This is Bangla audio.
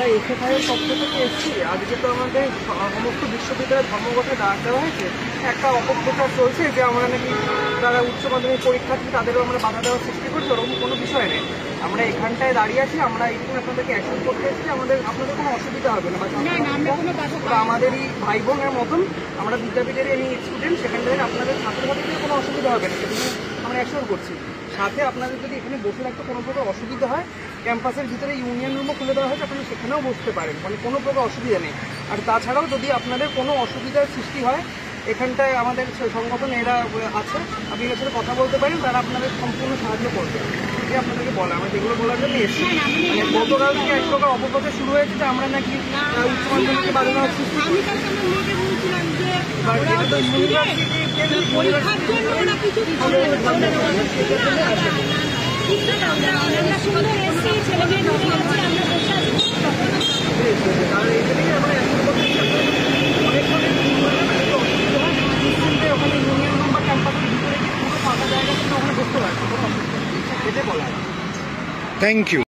আমরা এসএফআইয়ের পক্ষ থেকে এসেছি। আজকে তো আমাদের সমস্ত বিশ্ববিদ্যালয়ের ধর্মঘটে ডাক দেওয়া হয়েছে। একটা অপপ্রচার চলছে যে আমরা নাকি যারা উচ্চ মাধ্যমিক পরীক্ষার্থী তাদেরও আমরা বাধা দেওয়ার সৃষ্টি করছি, ওরকম কোনো বিষয় নেই। আমরা এখানটায় দাঁড়িয়ে আছি, আমরা এইখানে আপনাদেরকে অ্যাকশন করতে এসেছি। আপনাদের কোনো অসুবিধা হবে না, বা আমাদেরই ভাই বোনের মতন আমরা বিদ্যাপীঠের এই স্টুডেন্ট, সেখান থেকে আপনাদের ছাত্রছাত্রীদের কোনো অসুবিধা হবে না, সেদিকে আমরা অ্যাকশন করছি। সাথে আপনাদের যদি এখানে বসে রাখতে কোনো প্রকার অসুবিধা হয়, ক্যাম্পাসের ভিতরে ইউনিয়ন রুমও খুলে দেওয়া হয়েছে, আপনারা সেখানেও বসতে পারেন, মানে কোনো প্রকার অসুবিধা নেই। আর তাছাড়াও যদি আপনাদের কোনো অসুবিধার সৃষ্টি হয়, এখানটায় আমাদের সংগঠন এরা আছে, আপনি এর সাথে কথা বলতে পারেন, তারা আপনাদের সম্পূর্ণ সাহায্য করবে। এটাই আপনাদেরকে বলে, আমরা যেগুলো বলার জন্য এসেছি। মানে গতকাল থেকে এক প্রকার অপপ্রচার শুরু হয়েছে যে আমরা নাকি উচ্চ মাধ্যমিকে বাধা দেওয়ার সৃষ্টি করি। Thank you.